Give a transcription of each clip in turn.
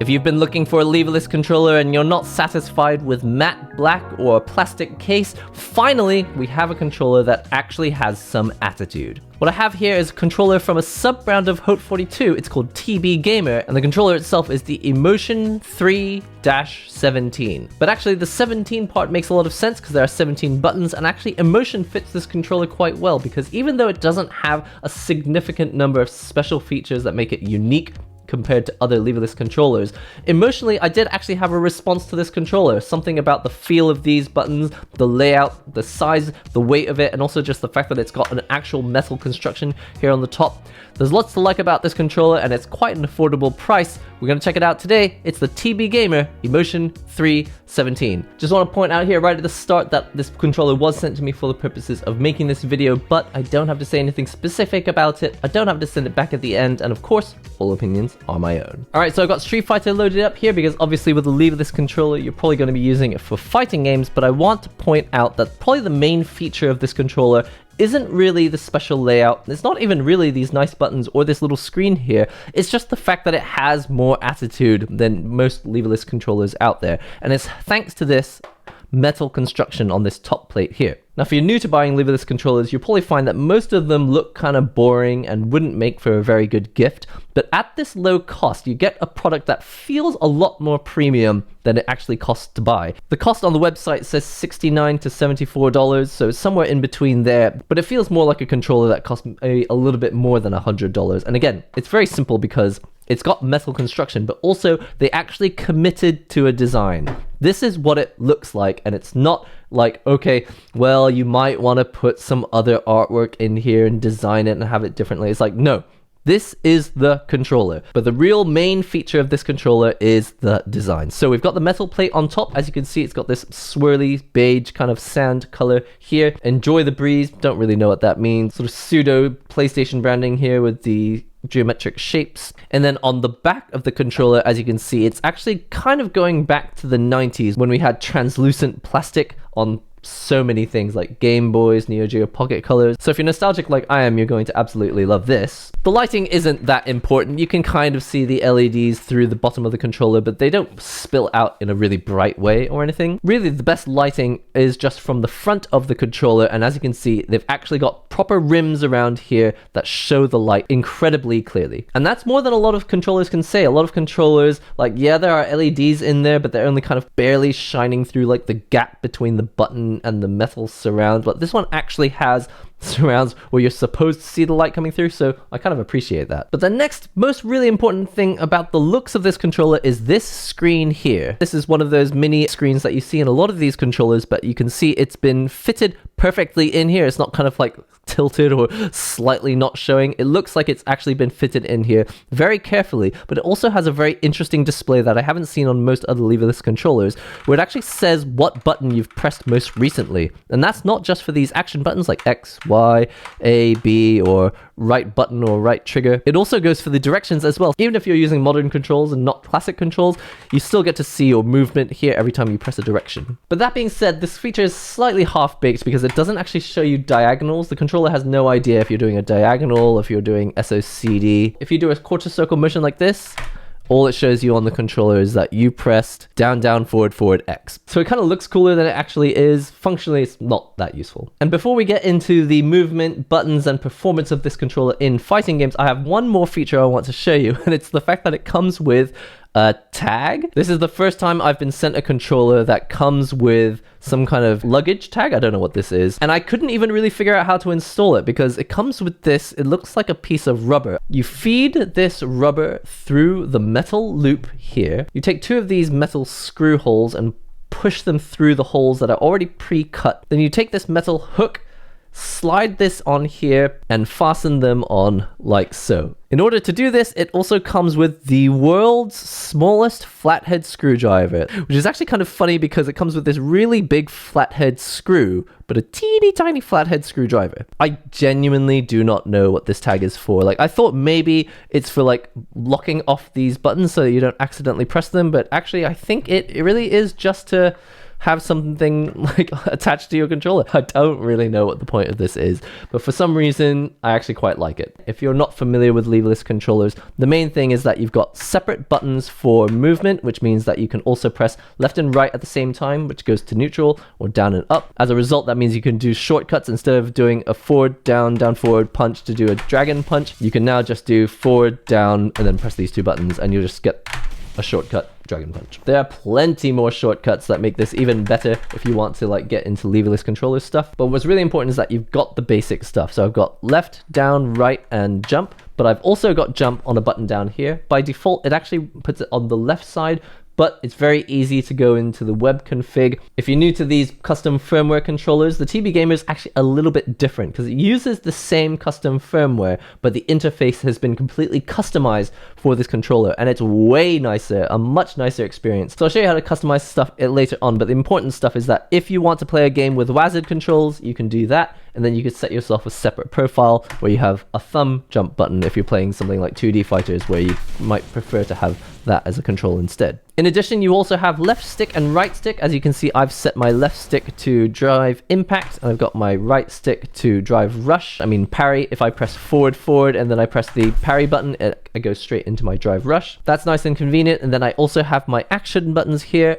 If you've been looking for a leverless controller and you're not satisfied with matte black or a plastic case, finally we have a controller that actually has some attitude. What I have here is a controller from a sub-brand of HautePad. It's called TBGamer, and the controller itself is the Emotion III-17. But actually the 17 part makes a lot of sense because there are 17 buttons, and actually Emotion fits this controller quite well because even though it doesn't have a significant number of special features that make it unique compared to other leverless controllers, emotionally I did actually have a response to this controller. Something about the feel of these buttons, the layout, the size, the weight of it, and also just the fact that it's got an actual metal construction here on the top. There's lots to like about this controller, and it's quite an affordable price. We're going to check it out today. It's the TBGamer Emotion III-17. Just want to point out here right at the start that this controller was sent to me for the purposes of making this video, but I don't have to say anything specific about it. I don't have to send it back at the end, and of course, all opinions are my own. Alright, so I've got Street Fighter loaded up here because obviously with the leverless controller, you're probably going to be using it for fighting games, but I want to point out that probably the main feature of this controller isn't really the special layout. It's not even really these nice buttons or this little screen here. It's just the fact that it has more attitude than most leverless controllers out there. And it's thanks to this metal construction on this top plate here. Now, if you're new to buying leverless controllers, you'll probably find that most of them look kind of boring and wouldn't make for a very good gift. But at this low cost, you get a product that feels a lot more premium than it actually costs to buy. The cost on the website says $69 to $74, so it's somewhere in between there, but it feels more like a controller that costs a little bit more than $100. And again, it's very simple because it's got metal construction, but also they actually committed to a design. This is what it looks like, and it's not like, okay, well, you might want to put some other artwork in here and design it and have it differently. It's like, no, this is the controller. But the real main feature of this controller is the design. So we've got the metal plate on top. As you can see, it's got this swirly beige kind of sand color here. Enjoy the breeze. Don't really know what that means. Sort of pseudo PlayStation branding here with the geometric shapes. And then on the back of the controller, as you can see, it's actually kind of going back to the 90s when we had translucent plastic on so many things like Game Boys, Neo Geo Pocket Colors. So if you're nostalgic like I am, you're going to absolutely love this. The lighting isn't that important. You can kind of see the LEDs through the bottom of the controller, but they don't spill out in a really bright way or anything. Really, the best lighting is just from the front of the controller, and as you can see, they've actually got proper rims around here that show the light incredibly clearly. And that's more than a lot of controllers can say. A lot of controllers, like, yeah, there are LEDs in there, but they're only kind of barely shining through like the gap between the button and the metal surround, but this one actually has surrounds where you're supposed to see the light coming through, so I kind of appreciate that. But the next most really important thing about the looks of this controller is this screen here. This is one of those mini screens that you see in a lot of these controllers, but you can see it's been fitted perfectly in here. It's not kind of like tilted or slightly not showing. It looks like it's actually been fitted in here very carefully, but it also has a very interesting display that I haven't seen on most other leverless controllers, where it actually says what button you've pressed most recently. And that's not just for these action buttons like X, Y, A, B, or right button or right trigger. It also goes for the directions as well. Even if you're using modern controls and not classic controls, you still get to see your movement here every time you press a direction. But that being said, this feature is slightly half-baked because it doesn't actually show you diagonals. The controller has no idea if you're doing a diagonal, if you're doing SOCD. If you do a quarter circle motion like this, all it shows you on the controller is that you pressed down, down, forward, forward, X. So it kind of looks cooler than it actually is. Functionally, it's not that useful. And before we get into the movement, buttons, and performance of this controller in fighting games, I have one more feature I want to show you, and it's the fact that it comes with a tag. This is the first time I've been sent a controller that comes with some kind of luggage tag. I don't know what this is. And I couldn't even really figure out how to install it because it comes with this, it looks like a piece of rubber. You feed this rubber through the metal loop here. You take two of these metal screw holes and push them through the holes that are already pre-cut. Then you take this metal hook, slide this on here, and fasten them on like so. In order to do this, it also comes with the world's smallest flathead screwdriver, which is actually kind of funny because it comes with this really big flathead screw, but a teeny tiny flathead screwdriver. I genuinely do not know what this tag is for. Like, I thought maybe it's for like locking off these buttons so that you don't accidentally press them, but actually I think it really is just to have something like attached to your controller. I don't really know what the point of this is, but for some reason, I actually quite like it. If you're not familiar with leverless controllers, the main thing is that you've got separate buttons for movement, which means that you can also press left and right at the same time, which goes to neutral, or down and up. As a result, that means you can do shortcuts. Instead of doing a forward, down, down, forward punch to do a dragon punch, you can now just do forward, down, and then press these two buttons, and you'll just get a shortcut dragon punch. There are plenty more shortcuts that make this even better if you want to like get into leverless controller stuff. But what's really important is that you've got the basic stuff. So I've got left, down, right, and jump, but I've also got jump on a button down here. By default, it actually puts it on the left side, but it's very easy to go into the web config. If you're new to these custom firmware controllers, the TBGamer is actually a little bit different because it uses the same custom firmware, but the interface has been completely customized for this controller, and it's way nicer, a much nicer experience. So I'll show you how to customize stuff later on, but the important stuff is that if you want to play a game with WASD controls, you can do that, and then you could set yourself a separate profile where you have a thumb jump button if you're playing something like 2D fighters, where you might prefer to have that as a control instead. In addition, you also have left stick and right stick. As you can see, I've set my left stick to drive impact, and I've got my right stick to drive rush. I mean parry. If I press forward, forward, and then I press the parry button, it goes straight into my drive rush. That's nice and convenient. And then I also have my action buttons here.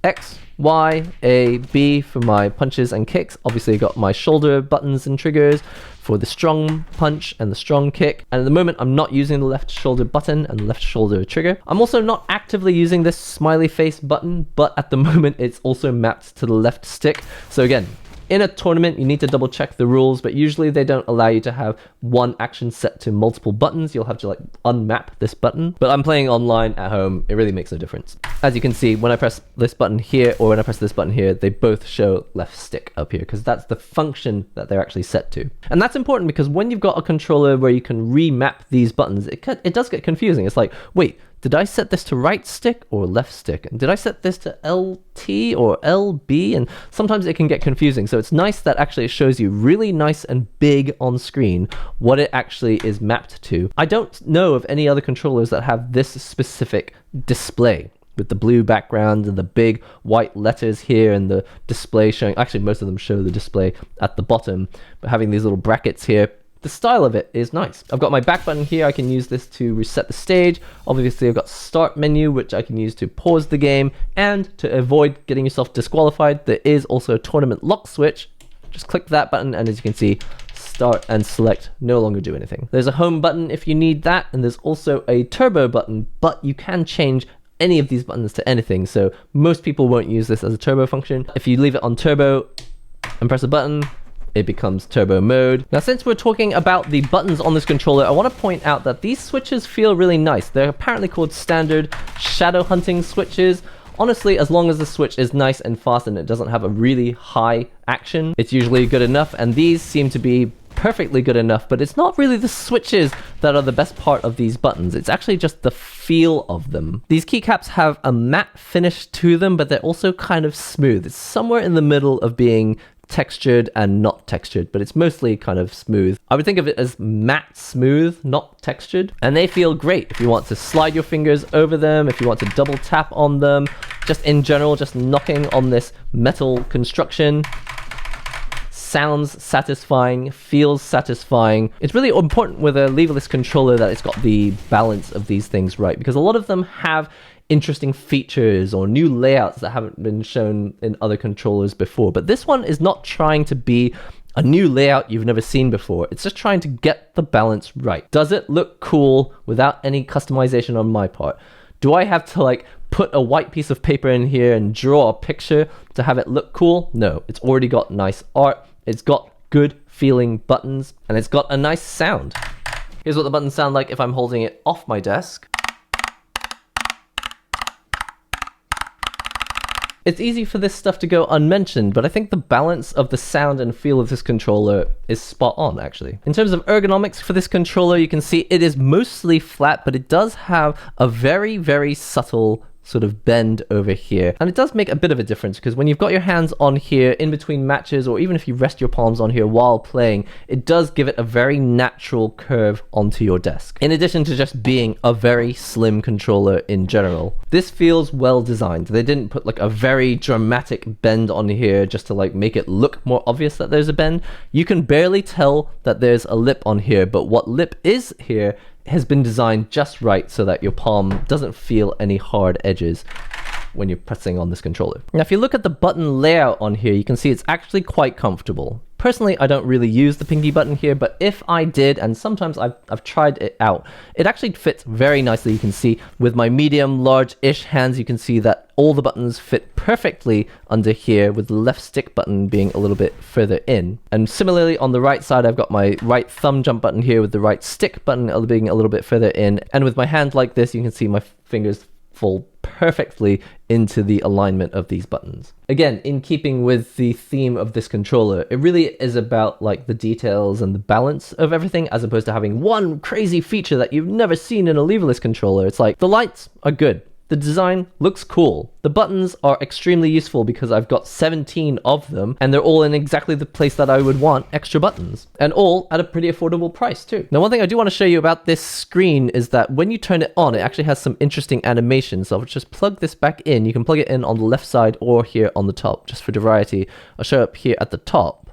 X, Y, A, B for my punches and kicks. Obviously, I got my shoulder buttons and triggers for the strong punch and the strong kick. And at the moment, I'm not using the left shoulder button and the left shoulder trigger. I'm also not actively using this smiley face button, but at the moment, it's also mapped to the left stick. So again, in a tournament, you need to double check the rules, but usually they don't allow you to have one action set to multiple buttons. You'll have to like unmap this button, but I'm playing online at home. It really makes no difference. As you can see, when I press this button here or when I press this button here, they both show left stick up here because that's the function that they're actually set to. And that's important because when you've got a controller where you can remap these buttons, it does get confusing. It's like, wait, did I set this to right stick or left stick? And did I set this to LT or LB? And sometimes it can get confusing. So it's nice that actually it shows you really nice and big on screen what it actually is mapped to. I don't know of any other controllers that have this specific display with the blue background and the big white letters here and the display showing, actually most of them show the display at the bottom, but having these little brackets here, the style of it is nice. I've got my back button here. I can use this to reset the stage. Obviously, I've got start menu, which I can use to pause the game. And to avoid getting yourself disqualified, there is also a tournament lock switch. Just click that button, and as you can see, start and select no longer do anything. There's a home button if you need that, and there's also a turbo button, but you can change any of these buttons to anything. So most people won't use this as a turbo function. If you leave it on turbo and press a button, it becomes turbo mode. Now, since we're talking about the buttons on this controller, I want to point out that these switches feel really nice. They're apparently called standard shadow hunting switches. Honestly, as long as the switch is nice and fast and it doesn't have a really high action, it's usually good enough. And these seem to be perfectly good enough, but it's not really the switches that are the best part of these buttons. It's actually just the feel of them. These keycaps have a matte finish to them, but they're also kind of smooth. It's somewhere in the middle of being textured and not textured, but it's mostly kind of smooth. I would think of it as matte smooth, not textured. And they feel great if you want to slide your fingers over them, if you want to double tap on them, just in general, just knocking on this metal construction. Sounds satisfying, feels satisfying. It's really important with a leverless controller that it's got the balance of these things right, because a lot of them have interesting features or new layouts that haven't been shown in other controllers before. But this one is not trying to be a new layout you've never seen before. It's just trying to get the balance right. Does it look cool without any customization on my part? Do I have to like put a white piece of paper in here and draw a picture to have it look cool? No, it's already got nice art. It's got good feeling buttons and it's got a nice sound. Here's what the buttons sound like if I'm holding it off my desk. It's easy for this stuff to go unmentioned, but I think the balance of the sound and feel of this controller is spot on, actually. In terms of ergonomics for this controller, you can see it is mostly flat, but it does have a very, very subtle sort of bend over here. And it does make a bit of a difference because when you've got your hands on here in between matches, or even if you rest your palms on here while playing, it does give it a very natural curve onto your desk. In addition to just being a very slim controller in general, this feels well designed. They didn't put like a very dramatic bend on here just to like make it look more obvious that there's a bend. You can barely tell that there's a lip on here, but what lip is here has been designed just right so that your palm doesn't feel any hard edges when you're pressing on this controller. Now, if you look at the button layout on here, you can see it's actually quite comfortable. Personally, I don't really use the pinky button here, but if I did, and sometimes I've tried it out, it actually fits very nicely. You can see with my medium, large-ish hands, you can see that all the buttons fit perfectly under here, with the left stick button being a little bit further in. And similarly, on the right side, I've got my right thumb jump button here with the right stick button being a little bit further in. And with my hand like this, you can see my fingers fall perfectly into the alignment of these buttons. Again, in keeping with the theme of this controller, it really is about like the details and the balance of everything, as opposed to having one crazy feature that you've never seen in a leverless controller. It's like the lights are good. The design looks cool. The buttons are extremely useful because I've got 17 of them and they're all in exactly the place that I would want extra buttons, and all at a pretty affordable price too. Now, one thing I do want to show you about this screen is that when you turn it on, it actually has some interesting animations. So I'll just plug this back in. You can plug it in on the left side or here on the top, just for variety. I'll show up here at the top.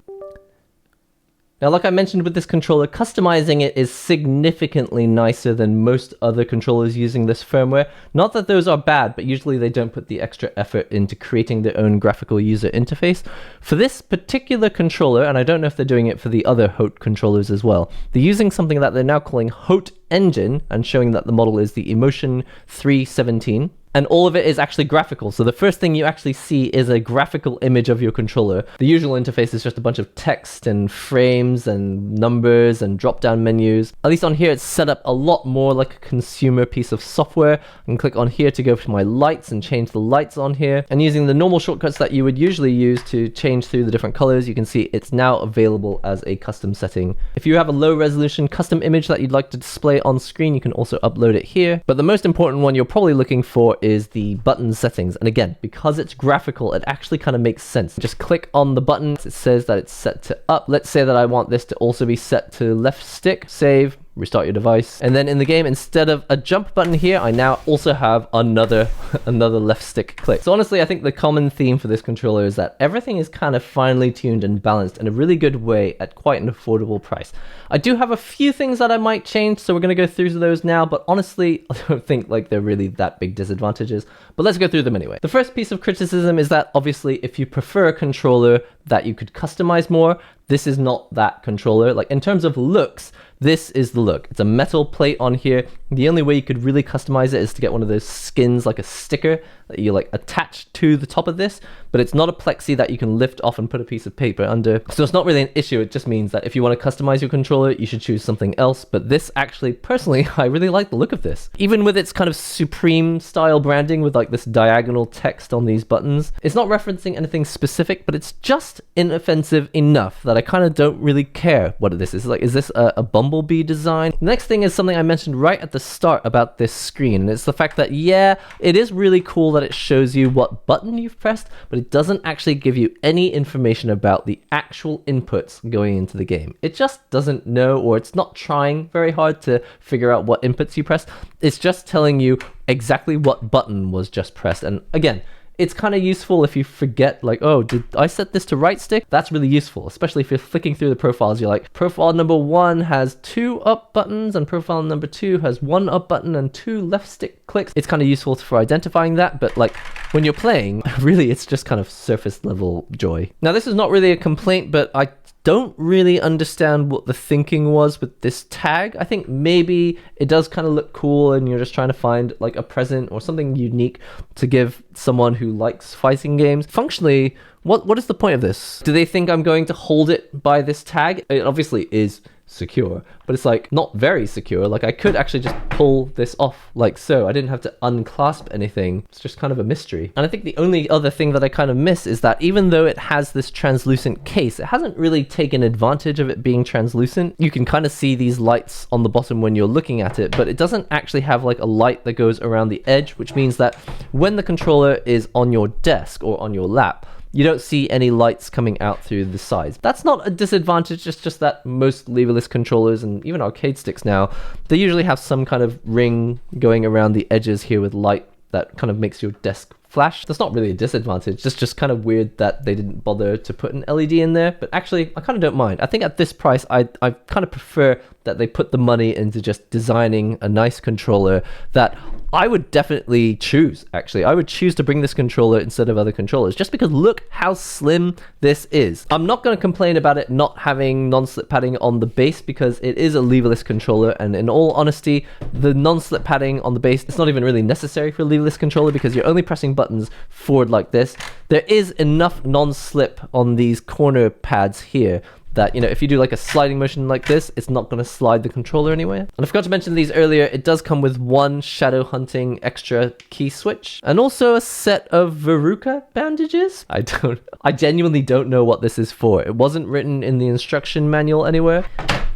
Now, like I mentioned with this controller, customizing it is significantly nicer than most other controllers using this firmware. Not that those are bad, but usually they don't put the extra effort into creating their own graphical user interface. For this particular controller, and I don't know if they're doing it for the other Haute controllers as well, they're using something that they're now calling Haute Engine and showing that the model is the Emotion III-17. And all of it is actually graphical. So the first thing you actually see is a graphical image of your controller. The usual interface is just a bunch of text and frames and numbers and drop-down menus. At least on here, it's set up a lot more like a consumer piece of software. I can click on here to go to my lights and change the lights on here. And using the normal shortcuts that you would usually use to change through the different colors, you can see it's now available as a custom setting. If you have a low resolution custom image that you'd like to display on screen, you can also upload it here. But the most important one you're probably looking for is the button settings. And again, because it's graphical, it actually kind of makes sense. Just click on the button. It says that it's set to up. Let's say that I want this to also be set to left stick. Save. Restart your device. And then in the game, instead of a jump button here, I now also have another left stick click. So honestly, I think the common theme for this controller is that everything is kind of finely tuned and balanced in a really good way at quite an affordable price. I do have a few things that I might change, so we're going to go through those now, but honestly, I don't think like they're really that big disadvantages, but let's go through them anyway. The first piece of criticism is that obviously if you prefer a controller that you could customize more, this is not that controller. Like in terms of looks, this is the look. It's a metal plate on here. The only way you could really customize it is to get one of those skins, like a sticker that you like attach to the top of this, but it's not a plexi that you can lift off and put a piece of paper under. So it's not really an issue. It just means that if you want to customize your controller, you should choose something else. But this actually, personally, I really like the look of this. Even with its kind of Supreme style branding with like this diagonal text on these buttons, it's not referencing anything specific, but it's just inoffensive enough that I kind of don't really care what this is. Like, is this a bumblebee design? The next thing is something I mentioned right at the start about this screen, and it's the fact that, yeah, it is really cool that it shows you what button you've pressed, but it doesn't actually give you any information about the actual inputs going into the game. It just doesn't know, or it's not trying very hard to figure out what inputs you pressed. It's just telling you exactly what button was just pressed. And again, it's kind of useful if you forget, like, oh, did I set this to right stick? That's really useful, especially if you're flicking through the profiles. You're like, profile number 1 has 2 up buttons, and profile number 2 has 1 up button and 2 left stick clicks. It's kind of useful for identifying that, but like when you're playing, really, it's just kind of surface level joy. Now, this is not really a complaint, but I don't really understand what the thinking was with this tag. I think maybe it does kind of look cool and you're just trying to find like a present or something unique to give someone who likes fighting games. Functionally, what is the point of this? Do they think I'm going to hold it by this tag? It obviously is secure, but it's like not very secure. Like I could actually just pull this off like so. I didn't have to unclasp anything. It's just kind of a mystery. And I think the only other thing that I kind of miss is that even though it has this translucent case, it hasn't really taken advantage of it being translucent. You can kind of see these lights on the bottom when you're looking at it, but it doesn't actually have like a light that goes around the edge, which means that when the controller is on your desk or on your lap, you don't see any lights coming out through the sides. That's not a disadvantage, it's just that most leverless controllers and even arcade sticks now, they usually have some kind of ring going around the edges here with light that kind of makes your desk flash. That's not really a disadvantage, it's just kind of weird that they didn't bother to put an LED in there, but actually I kind of don't mind. I think at this price, I kind of prefer that they put the money into just designing a nice controller that I would definitely choose, actually. I would choose to bring this controller instead of other controllers, just because look how slim this is. I'm not going to complain about it not having non-slip padding on the base because it is a leverless controller, and in all honesty, the non-slip padding on the base, it's not even really necessary for a leverless controller because you're only pressing buttons forward like this. There is enough non-slip on these corner pads here that, you know, if you do like a sliding motion like this, it's not going to slide the controller anywhere. And I forgot to mention these earlier, it does come with one shadow hunting extra key switch and also a set of verruca bandages. I genuinely don't know what this is for. It wasn't written in the instruction manual anywhere,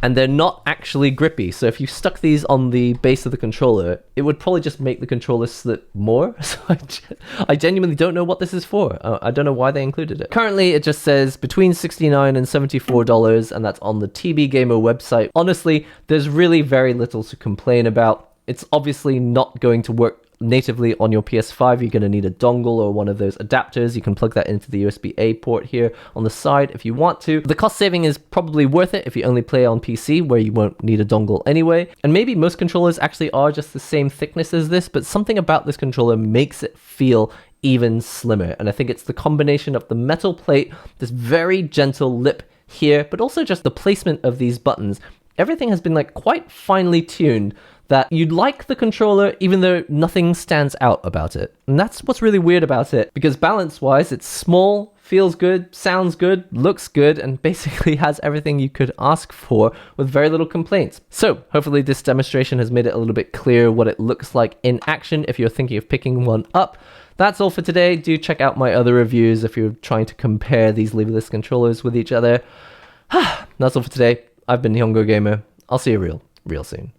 and they're not actually grippy. So if you stuck these on the base of the controller, it would probably just make the controller slip more. So I genuinely don't know what this is for. I don't know why they included it. Currently, it just says between $69 and $74, and that's on the TBGamer website. Honestly, there's really very little to complain about. It's obviously not going to work natively on your PS5. You're going to need a dongle or one of those adapters. You can plug that into the USB-A port here on the side if you want to. The cost saving is probably worth it if you only play on PC, where you won't need a dongle anyway. And maybe most controllers actually are just the same thickness as this, but something about this controller makes it feel even slimmer. And I think it's the combination of the metal plate, this very gentle lip here, but also just the placement of these buttons. Everything has been like quite finely tuned that you'd like the controller even though nothing stands out about it. And that's what's really weird about it, because balance-wise, it's small, feels good, sounds good, looks good, and basically has everything you could ask for with very little complaints. So hopefully this demonstration has made it a little bit clear what it looks like in action if you're thinking of picking one up. That's all for today. Do check out my other reviews if you're trying to compare these leverless controllers with each other. That's all for today. I've been NihongoGamer. I'll see you real soon.